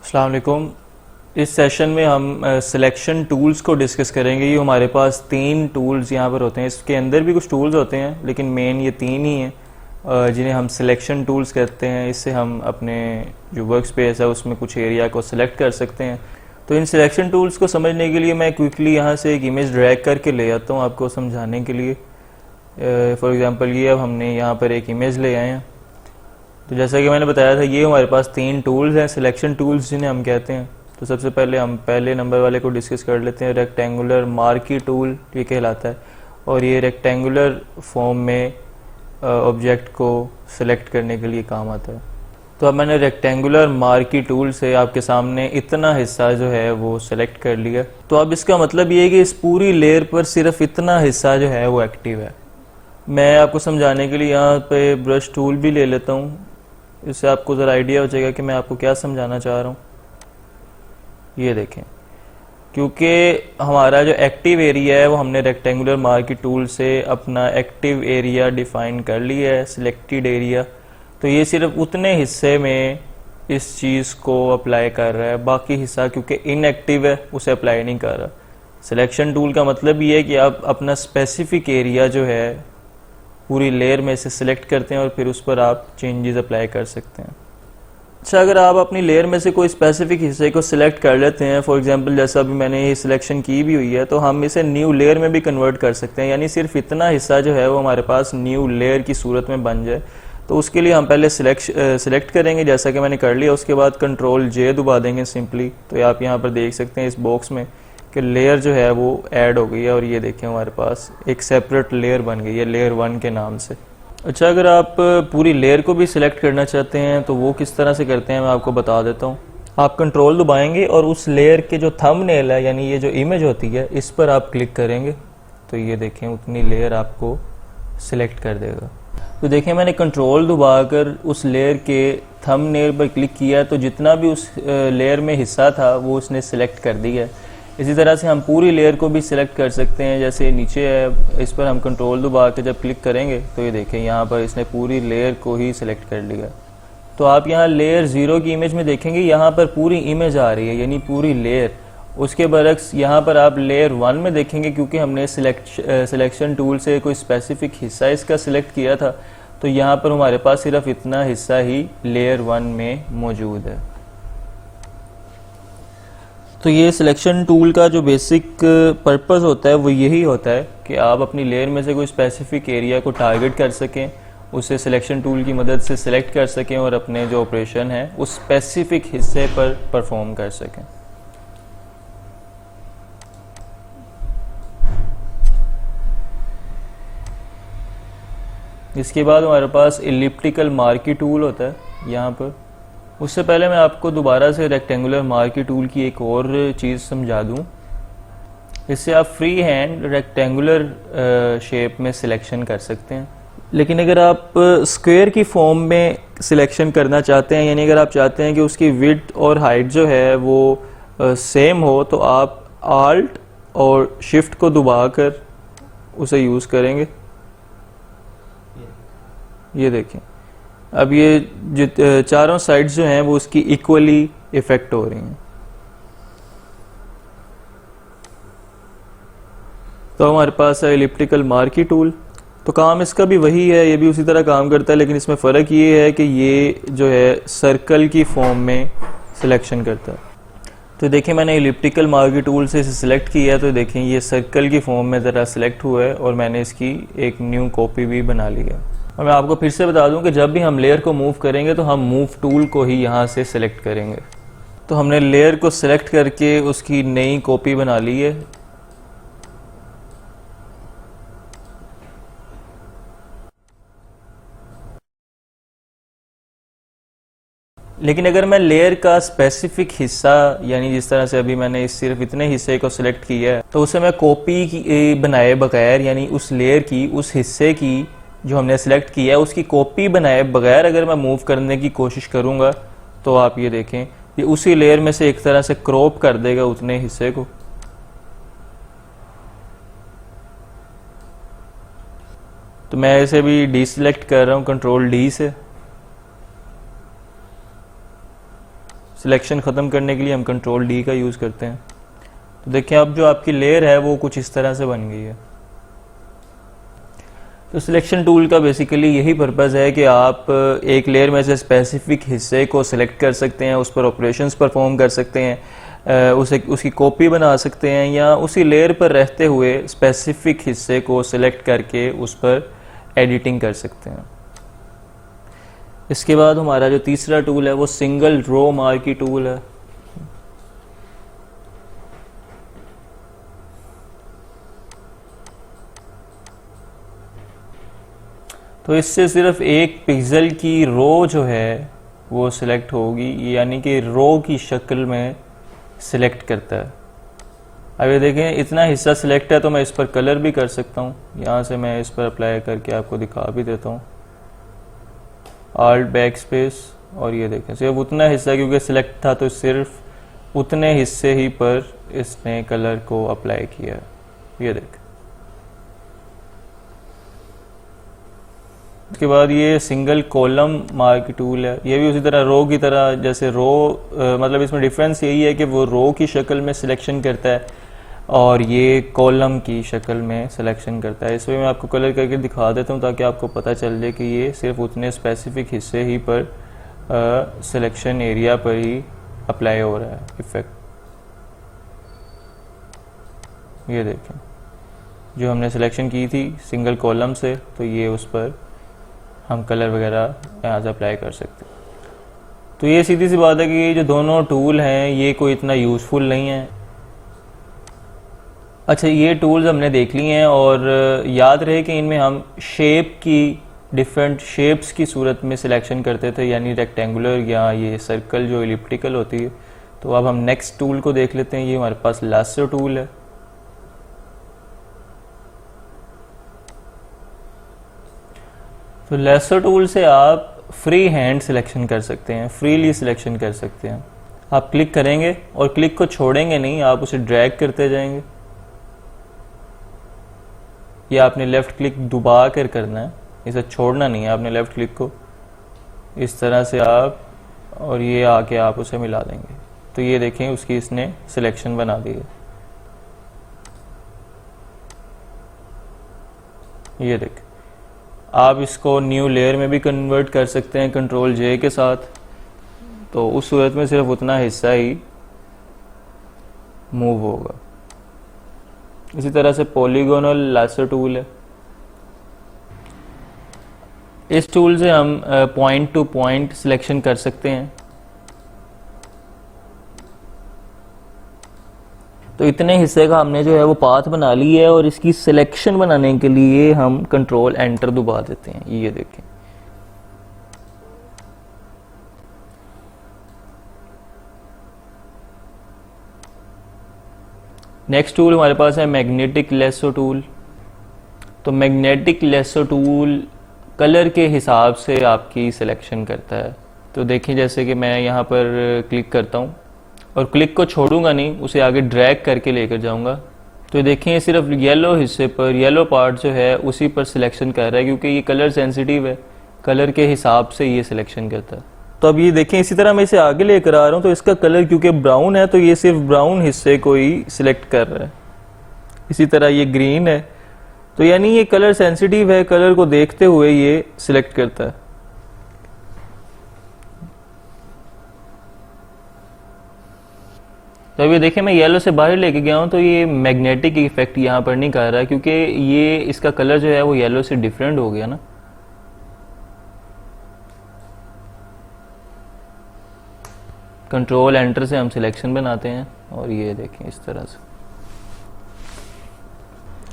अस्सलाम वालेकुम। इस सेशन में हम सिलेक्शन टूल्स को डिस्कस करेंगे। ये हमारे पास 3 टूल्स यहाँ पर होते हैं। इसके अंदर भी कुछ टूल्स होते हैं लेकिन मेन ये 3 ही हैं जिन्हें हम सिलेक्शन टूल्स कहते हैं। इससे हम अपने जो वर्क स्पेस है उसमें कुछ एरिया को सिलेक्ट कर सकते हैं। तो इन सिलेक्शन टूल्स को समझने के लिए मैं क्विकली यहाँ से एक इमेज ड्रैग करके ले आता हूँ आपको समझाने के लिए। फॉर एग्ज़ाम्पल ये अब हमने यहाँ पर एक इमेज ले आए हैं। तो जैसा कि मैंने बताया था ये हमारे पास 3 टूल्स हैं, सिलेक्शन टूल्स जिन्हें हम कहते हैं। तो सबसे पहले हम पहले नंबर वाले को डिस्कस कर लेते हैं। रेक्टेंगुलर मार्की टूल ये कहलाता है और ये रेक्टेंगुलर फॉर्म में ऑब्जेक्ट को सिलेक्ट करने के लिए काम आता है। तो अब मैंने रेक्टेंगुलर मार्की टूल से आपके सामने इतना हिस्सा जो है वो सिलेक्ट कर लिया। तो अब इसका मतलब ये है कि इस पूरी लेयर पर सिर्फ इतना हिस्सा जो है वो एक्टिव है। मैं आपको समझाने के लिए यहाँ पे ब्रश टूल भी ले लेता हूँ, इससे आपको ज़रा आइडिया हो जाएगा कि मैं आपको क्या समझाना चाह रहा हूँ। ये देखें, क्योंकि हमारा जो एक्टिव एरिया है वो हमने रेक्टेंगुलर मार्की टूल से अपना एक्टिव एरिया डिफाइन कर लिया है, सिलेक्टेड एरिया। तो ये सिर्फ उतने हिस्से में इस चीज़ को अप्लाई कर रहा है, बाकी हिस्सा क्योंकि इनएक्टिव है उसे अप्लाई नहीं कर रहा। सिलेक्शन टूल का मतलब ये है कि आप अपना स्पेसिफिक एरिया जो है पूरी लेयर में से सिलेक्ट करते हैं और फिर उस पर आप चेंजेस अप्लाई कर सकते हैं। अच्छा, अगर आप अपनी लेयर में से कोई स्पेसिफिक हिस्से को सिलेक्ट कर लेते हैं, फॉर एग्जांपल जैसा अभी मैंने ये सिलेक्शन की भी हुई है, तो हम इसे न्यू लेयर में भी कन्वर्ट कर सकते हैं। यानी सिर्फ इतना हिस्सा जो है वो हमारे पास न्यू लेयर की सूरत में बन जाए। तो उसके लिए हम पहले सिलेक्ट करेंगे, जैसा कि मैंने कर लिया। उसके बाद कंट्रोल J दबा देंगे सिंपली। तो आप यहाँ पर देख सकते हैं इस बॉक्स में कि लेयर जो है वो ऐड हो गई है और ये देखें हमारे पास एक सेपरेट लेयर बन गई है लेयर 1 के नाम से। अच्छा, अगर आप पूरी लेयर को भी सिलेक्ट करना चाहते हैं तो वो किस तरह से करते हैं मैं आपको बता देता हूँ। आप कंट्रोल दबाएंगे और उस लेयर के जो थंबनेल है यानी ये जो इमेज होती है इस पर आप क्लिक करेंगे तो ये देखें उतनी लेयर आपको सिलेक्ट कर देगा। तो देखें मैंने कंट्रोल दबाकर उस लेयर के थंबनेल पर क्लिक किया तो जितना भी उस लेयर में हिस्सा था वो उसने सिलेक्ट कर दिया है। इसी तरह से हम पूरी लेयर को भी सिलेक्ट कर सकते हैं। जैसे नीचे है, इस पर हम कंट्रोल दबा के जब क्लिक करेंगे तो ये देखें यहाँ पर इसने पूरी लेयर को ही सिलेक्ट कर लिया। तो आप यहाँ लेयर 0 की इमेज में देखेंगे यहाँ पर पूरी इमेज आ रही है यानी पूरी लेयर। उसके बरक्स यहाँ पर आप लेयर 1 में देखेंगे क्योंकि हमने सिलेक्शन टूल से कोई स्पेसिफिक हिस्सा इसका सिलेक्ट किया था, तो यहाँ पर हमारे पास सिर्फ इतना हिस्सा ही लेयर 1 में मौजूद है। तो ये सिलेक्शन टूल का जो बेसिक पर्पस होता है वो यही होता है कि आप अपनी लेयर में से कोई स्पेसिफिक एरिया को टारगेट कर सकें, उसे सिलेक्शन टूल की मदद से सिलेक्ट कर सकें और अपने जो ऑपरेशन है उस स्पेसिफिक हिस्से पर परफॉर्म कर सकें। इसके बाद हमारे पास एलिप्टिकल मार्की टूल होता है यहाँ पर। उससे पहले मैं आपको दोबारा से रेक्टेंगुलर मार्की टूल की एक और चीज़ समझा दूं। इससे आप फ्री हैंड रेक्टेंगुलर शेप में सिलेक्शन कर सकते हैं, लेकिन अगर आप स्क्वायर की फॉर्म में सिलेक्शन करना चाहते हैं यानी अगर आप चाहते हैं कि उसकी विड्थ और हाइट जो है वो सेम हो तो आप आल्ट और शिफ्ट को दबाकर उसे यूज़ करेंगे। ये देखें अब ये जो चारों साइड्स जो हैं वो उसकी इक्वली इफेक्ट हो रही हैं। तो हमारे पास है एलिप्टिकल मार्की टूल। तो काम इसका भी वही है, ये भी उसी तरह काम करता है, लेकिन इसमें फ़र्क ये है कि ये जो है सर्कल की फॉर्म में सिलेक्शन करता है। तो देखिए मैंने एलिप्टिकल मार्की टूल से इसे सिलेक्ट किया है, तो देखें ये सर्कल की फॉर्म में ज़रा सिलेक्ट हुआ है और मैंने इसकी एक न्यू कॉपी भी बना ली है। और मैं आपको फिर से बता दूं कि जब भी हम लेयर को मूव करेंगे तो हम मूव टूल को ही यहाँ से सिलेक्ट करेंगे। तो हमने लेयर को सिलेक्ट करके उसकी नई कॉपी बना ली है। लेकिन अगर मैं लेयर का स्पेसिफिक हिस्सा यानी जिस तरह से अभी मैंने सिर्फ इतने हिस्से को सिलेक्ट किया है तो उसे मैं कॉपी बनाए बगैर यानी उस लेयर की उस हिस्से की जो हमने सिलेक्ट किया है उसकी कॉपी बनाए बगैर अगर मैं मूव करने की कोशिश करूंगा तो आप ये देखें ये उसी लेयर में से एक तरह से क्रॉप कर देगा उतने हिस्से को। तो मैं इसे भी डीसिलेक्ट कर रहा हूँ कंट्रोल D से। सिलेक्शन ख़त्म करने के लिए हम कंट्रोल डी का यूज़ करते हैं। तो देखें अब जो आपकी लेयर है वो कुछ इस तरह से बन गई है। तो सिलेक्शन टूल का बेसिकली यही पर्पज़ है कि आप एक लेयर में से स्पेसिफिक हिस्से को सिलेक्ट कर सकते हैं, उस पर ऑपरेशंस परफॉर्म कर सकते हैं, उसकी कॉपी बना सकते हैं, या उसी लेयर पर रहते हुए स्पेसिफिक हिस्से को सिलेक्ट करके उस पर एडिटिंग कर सकते हैं। इसके बाद हमारा जो तीसरा टूल है वो सिंगल रो मार्की टूल है। तो इससे सिर्फ एक पिक्सल की रो जो है वो सिलेक्ट होगी, यानी कि रो की शक्ल में सिलेक्ट करता है। अब ये देखें इतना हिस्सा सिलेक्ट है तो मैं इस पर कलर भी कर सकता हूँ। यहाँ से मैं इस पर अप्लाई करके आपको दिखा भी देता हूँ, आल्ट बैक स्पेस, और ये देखें सिर्फ उतना हिस्सा क्योंकि सिलेक्ट था तो सिर्फ उतने हिस्से ही पर इसने कलर को अप्लाई किया है। ये देखें। उसके बाद ये सिंगल कॉलम मार्क टूल है। ये भी उसी तरह रो की तरह, जैसे रो मतलब इसमें डिफरेंस यही है कि वो रो की शक्ल में सिलेक्शन करता है और ये कॉलम की शक्ल में सिलेक्शन करता है। इसमें मैं आपको कलर करके दिखा देता हूँ ताकि आपको पता चल जाए कि ये सिर्फ उतने स्पेसिफिक हिस्से ही पर सिलेक्शन एरिया पर ही अप्लाई हो रहा है इफेक्ट। ये देखें जो हमने सिलेक्शन की थी सिंगल कॉलम से, तो ये उस पर हम कलर वगैरह यहाँ से अप्लाई कर सकते हैं। तो ये सीधी सी बात है कि ये जो दोनों टूल हैं ये कोई इतना यूज़फुल नहीं है। अच्छा, ये टूल्स हमने देख लिए हैं और याद रहे कि इनमें हम शेप की डिफरेंट शेप्स की सूरत में सिलेक्शन करते थे, यानी रेक्टेंगुलर या ये सर्कल जो एलिप्टिकल होती है। तो अब हम नेक्स्ट टूल को देख लेते हैं। ये हमारे पास लासो टूल है। तो लासो टूल से आप फ्री हैंड सिलेक्शन कर सकते हैं, फ्रीली सिलेक्शन कर सकते हैं। आप क्लिक करेंगे और क्लिक को छोड़ेंगे नहीं, आप उसे ड्रैग करते जाएंगे। या आपने लेफ्ट क्लिक दबा कर करना है, इसे छोड़ना नहीं है आपने लेफ्ट क्लिक को। इस तरह से आप और ये आके आप उसे मिला देंगे। तो ये देखें उसकी इसने सिलेक्शन बना दी है। ये देखें, आप इसको न्यू लेयर में भी कन्वर्ट कर सकते हैं कंट्रोल जे के साथ। तो उस सूरत में सिर्फ उतना हिस्सा ही मूव होगा। इसी तरह से पॉलीगोनल लासो टूल है। इस टूल से हम पॉइंट टू पॉइंट सिलेक्शन कर सकते हैं। तो इतने हिस्से का हमने जो है वो पाथ बना ली है और इसकी सिलेक्शन बनाने के लिए हम कंट्रोल एंटर दबा देते हैं। ये देखें, नेक्स्ट टूल हमारे पास है मैग्नेटिक लेसो टूल। तो मैग्नेटिक लेसो टूल कलर के हिसाब से आपकी सिलेक्शन करता है। तो देखिए जैसे कि मैं यहाँ पर क्लिक करता हूँ और क्लिक को छोड़ूंगा नहीं, उसे आगे ड्रैग करके लेकर जाऊंगा। तो देखें ये सिर्फ येलो हिस्से पर, येलो पार्ट जो है उसी पर सिलेक्शन कर रहा है क्योंकि ये कलर सेंसिटिव है, कलर के हिसाब से ये सिलेक्शन करता है। तो अब ये देखें इसी तरह मैं इसे आगे लेकर आ रहा हूँ तो इसका कलर क्योंकि ब्राउन है तो ये सिर्फ ब्राउन हिस्से को ही सिलेक्ट कर रहा है। इसी तरह ये ग्रीन है तो यानी ये कलर सेंसिटिव है, कलर को देखते हुए ये सिलेक्ट करता है। तो अभी देखिए मैं येलो से बाहर लेके गया हूँ तो ये मैग्नेटिक इफेक्ट यहाँ पर नहीं कर रहा है क्योंकि ये इसका कलर जो है वो येलो से डिफरेंट हो गया ना। कंट्रोल एंटर से हम सिलेक्शन बनाते हैं और ये देखें इस तरह से।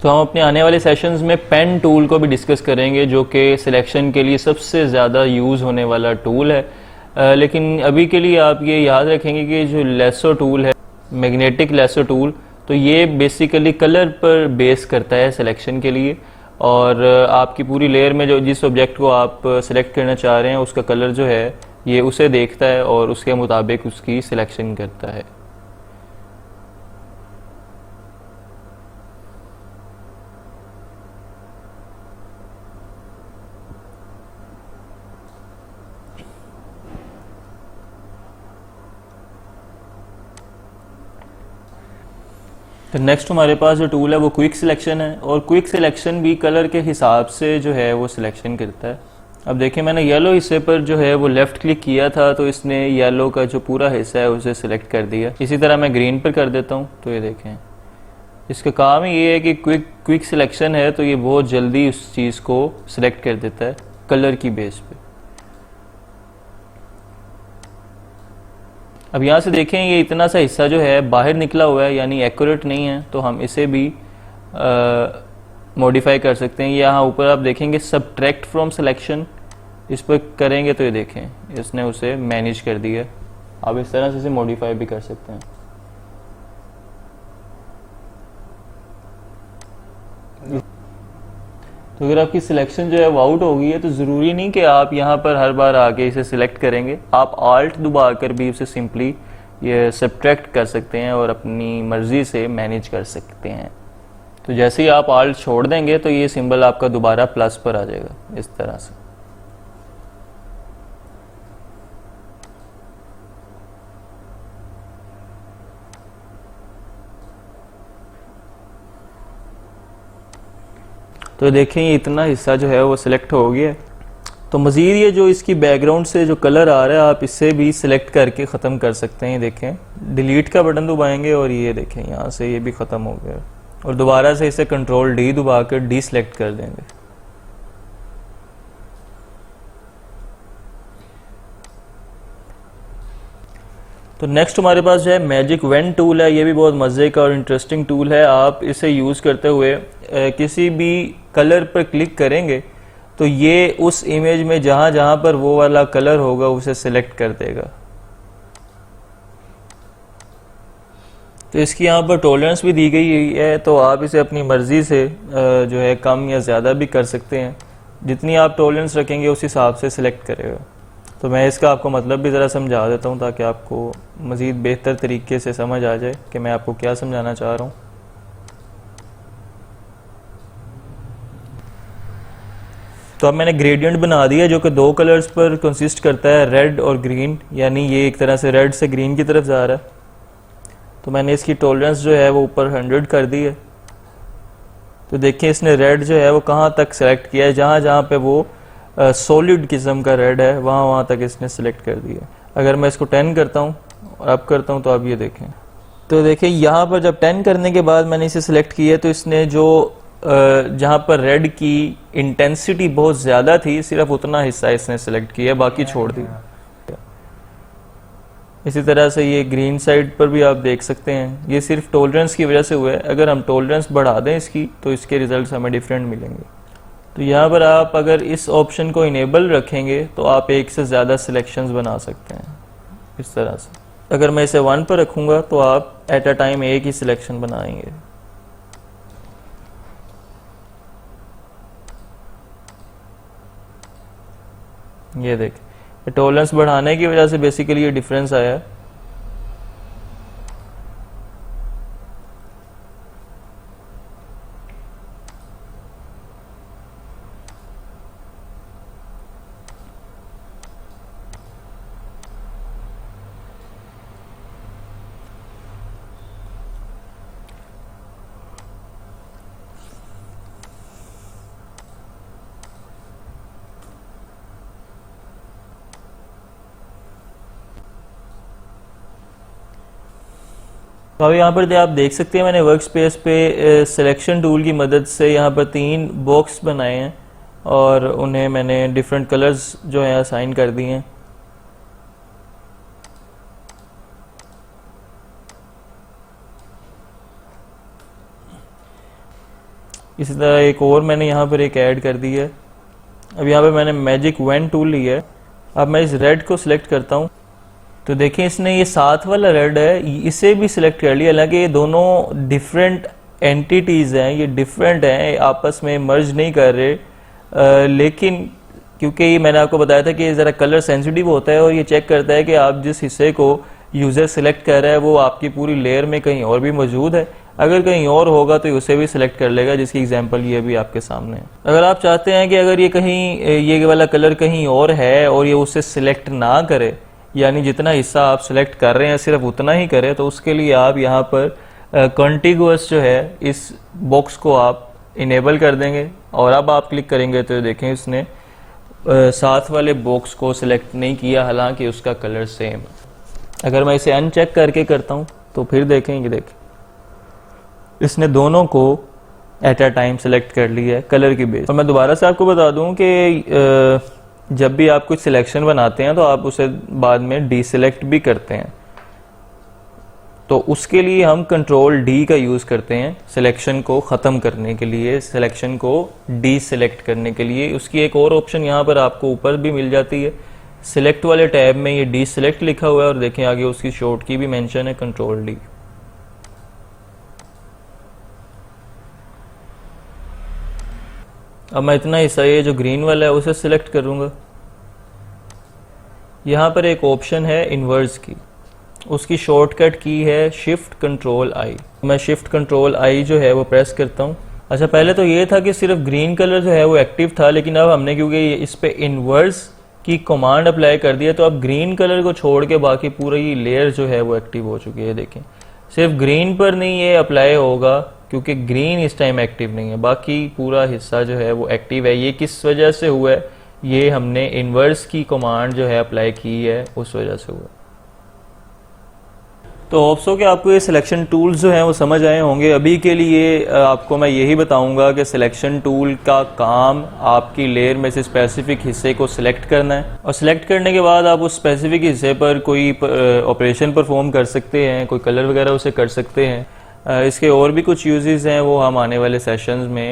तो हम अपने आने वाले सेशंस में पेन टूल को भी डिस्कस करेंगे जो कि सिलेक्शन के लिए सबसे ज़्यादा यूज़ होने वाला टूल है। लेकिन अभी के लिए आप ये याद रखेंगे कि जो लेसो टूल है, मैग्नेटिक लेसो टूल, तो ये बेसिकली कलर पर बेस करता है सिलेक्शन के लिए। और आपकी पूरी लेयर में जो जिस ऑब्जेक्ट को आप सिलेक्ट करना चाह रहे हैं उसका कलर जो है ये उसे देखता है और उसके मुताबिक उसकी सिलेक्शन करता है। तो नेक्स्ट हमारे पास जो टूल है वो क्विक सिलेक्शन है, और क्विक सिलेक्शन भी कलर के हिसाब से जो है वो सिलेक्शन करता है। अब देखिए मैंने येलो हिस्से पर जो है वो लेफ़्ट क्लिक किया था तो इसने येलो का जो पूरा हिस्सा है उसे सिलेक्ट कर दिया। इसी तरह मैं ग्रीन पर कर देता हूँ तो ये देखें, इसका काम ही ये है कि क्विक सिलेक्शन है तो ये बहुत जल्दी उस चीज़ को सिलेक्ट कर देता है कलर की बेस पे। अब यहाँ से देखें ये इतना सा हिस्सा जो है बाहर निकला हुआ है, यानी एक्यूरेट नहीं है, तो हम इसे भी मॉडिफाई कर सकते हैं। यहाँ ऊपर आप देखेंगे सबट्रैक्ट फ्रॉम सिलेक्शन, इस पर करेंगे तो ये देखें इसने उसे मैनेज कर दिया। आप इस तरह से इसे मॉडिफाई भी कर सकते हैं। तो अगर आपकी सिलेक्शन जो है वो आउट हो गई है तो ज़रूरी नहीं कि आप यहाँ पर हर बार आके इसे सिलेक्ट करेंगे, आप आल्ट दबा कर भी उसे सिंपली ये सब्ट्रैक्ट कर सकते हैं और अपनी मर्ज़ी से मैनेज कर सकते हैं। तो जैसे ही आप आल्ट छोड़ देंगे तो ये सिंबल आपका दोबारा प्लस पर आ जाएगा इस तरह से। तो देखें ये इतना हिस्सा जो है वो सिलेक्ट हो गया। तो मज़ीद ये जो इसकी बैकग्राउंड से जो कलर आ रहा है आप इससे भी सिलेक्ट करके ख़त्म कर सकते हैं। देखें डिलीट का बटन दबाएंगे और ये देखें यहाँ से ये भी ख़त्म हो गया, और दोबारा से इसे कंट्रोल डी दबा कर डी सिलेक्ट कर देंगे। तो नेक्स्ट हमारे पास जो है मैजिक वेन टूल है। ये भी बहुत मज़े का और इंटरेस्टिंग टूल है। आप इसे यूज़ करते हुए किसी भी कलर पर क्लिक करेंगे तो ये उस इमेज में जहाँ जहाँ पर वो वाला कलर होगा उसे सिलेक्ट कर देगा। तो इसकी यहाँ पर टॉलरेंस भी दी गई है, तो आप इसे अपनी मर्ज़ी से जो है कम या ज़्यादा भी कर सकते हैं। जितनी आप टॉलरेंस रखेंगे उस हिसाब से सिलेक्ट करेगा। तो मैं इसका आपको मतलब भी ज़रा समझा देता हूँ ताकि आपको मज़ीद बेहतर तरीके से समझ आ जाए कि मैं आपको क्या समझाना चाह रहा हूँ। तो अब मैंने ग्रेडियंट बना दिया जो कि दो कलर्स पर कंसिस्ट करता है, रेड और ग्रीन, यानी ये एक तरह से रेड से ग्रीन की तरफ जा रहा है। तो मैंने इसकी टॉलरेंस जो है वो ऊपर 100 कर दी है। तो देखिए इसने रेड जो है वो कहाँ तक सेलेक्ट किया है, जहाँ जहाँ पे वो सॉलिड किस्म का रेड है वहाँ वहाँ तक इसने सेलेक्ट कर दिया। अगर मैं इसको 10 करता हूँ और अब करता हूँ तो आप ये देखें, तो देखिए यहाँ पर जब 10 करने के बाद मैंने इसे सिलेक्ट किया तो इसने जो जहाँ पर रेड की इंटेंसिटी बहुत ज़्यादा थी सिर्फ उतना हिस्सा इसने सेलेक्ट किया, बाकी छोड़ दिया। इसी तरह से ये ग्रीन साइड पर भी आप देख सकते हैं, ये सिर्फ टॉलरेंस की वजह से हुआ है। अगर हम टॉलरेंस बढ़ा दें इसकी तो इसके रिजल्ट्स हमें डिफरेंट मिलेंगे। तो यहाँ पर आप अगर इस ऑप्शन को इनेबल रखेंगे तो आप एक से ज़्यादा सिलेक्शंस बना सकते हैं इस तरह से। अगर मैं इसे 1 पर रखूँगा तो आप एट अ टाइम एक ही सिलेक्शन बनाएंगे। ये देखें टॉलरेंस बढ़ाने की वजह से बेसिकली ये डिफरेंस आया है। तो अब यहाँ पर आप देख सकते हैं मैंने वर्क स्पेस पे सिलेक्शन टूल की मदद से यहाँ पर 3 बॉक्स बनाए हैं और उन्हें मैंने डिफरेंट कलर्स जो है असाइन कर दिए हैं। इसी तरह एक और मैंने यहाँ पर एक ऐड कर दी है। अब यहाँ पर मैंने मैजिक वेन टूल लिया है। अब मैं इस रेड को सिलेक्ट करता हूँ तो देखें इसने ये साथ वाला रेड है इसे भी सिलेक्ट कर लिया। हालांकि ये दोनों डिफरेंट एंटिटीज़ हैं, ये डिफरेंट हैं, आपस में मर्ज नहीं कर रहे, लेकिन क्योंकि ये मैंने आपको बताया था कि ये ज़रा कलर सेंसिटिव होता है और ये चेक करता है कि आप जिस हिस्से को यूज़र सिलेक्ट कर रहा है वो आपकी पूरी लेयर में कहीं और भी मौजूद है। अगर कहीं और होगा तो उसे भी सिलेक्ट कर लेगा, जिसकी एग्जांपल ये भी आपके सामने है। अगर आप चाहते हैं कि अगर ये कहीं ये वाला कलर कहीं और है और ये उसे सिलेक्ट ना करे, यानी जितना हिस्सा आप सिलेक्ट कर रहे हैं सिर्फ उतना ही करें, तो उसके लिए आप यहाँ पर कॉन्टिगुअस जो है इस बॉक्स को आप इनेबल कर देंगे और अब आप क्लिक करेंगे तो देखें इसने साथ वाले बॉक्स को सिलेक्ट नहीं किया, हालांकि उसका कलर सेम है। अगर मैं इसे अनचेक करके करता हूं तो फिर देखेंगे, देखें इसने दोनों को एट अ टाइम सेलेक्ट कर लिया है कलर की बेस। और मैं दोबारा से आपको बता दूं कि जब भी आप कुछ सिलेक्शन बनाते हैं तो आप उसे बाद में डीसिलेक्ट भी करते हैं, तो उसके लिए हम कंट्रोल डी का यूज करते हैं सिलेक्शन को खत्म करने के लिए, सिलेक्शन को डीसिलेक्ट करने के लिए। उसकी एक और ऑप्शन यहाँ पर आपको ऊपर भी मिल जाती है, सिलेक्ट वाले टैब में ये डीसिलेक्ट लिखा हुआ है और देखें आगे उसकी शॉर्ट की भी मेंशन है कंट्रोल डी। अब मैं इतना हिस्सा ये जो ग्रीन वाला है उसे सिलेक्ट करूंगा। यहाँ पर एक ऑप्शन है इन्वर्स की, उसकी शॉर्टकट की है शिफ्ट कंट्रोल आई। मैं शिफ्ट कंट्रोल आई जो है वो प्रेस करता हूँ। अच्छा, पहले तो ये था कि सिर्फ ग्रीन कलर जो है वो एक्टिव था, लेकिन अब हमने क्योंकि इस पे इन्वर्स की कमांड अप्लाई कर दिया तो अब ग्रीन कलर को छोड़ के बाकी पूरी लेयर जो है वो एक्टिव हो चुकी है। देखें सिर्फ ग्रीन पर नहीं ये अप्लाई होगा क्योंकि ग्रीन इस टाइम एक्टिव नहीं है, बाकी पूरा हिस्सा जो है वो एक्टिव है। ये किस वजह से हुआ है? ये हमने इन्वर्स की कमांड जो है अप्लाई की है उस वजह से हुआ। तो होप्स हो कि आपको ये सिलेक्शन टूल्स जो हैं वो समझ आए होंगे। अभी के लिए आपको मैं यही बताऊंगा कि सिलेक्शन टूल का काम आपकी लेयर में से स्पेसिफिक हिस्से को सिलेक्ट करना है और सिलेक्ट करने के बाद आप उस स्पेसिफिक हिस्से पर कोई ऑपरेशन परफॉर्म कर सकते हैं, कोई कलर वगैरह उसे कर सकते हैं। इसके और भी कुछ यूजेस हैं वो हम आने वाले सेशंस में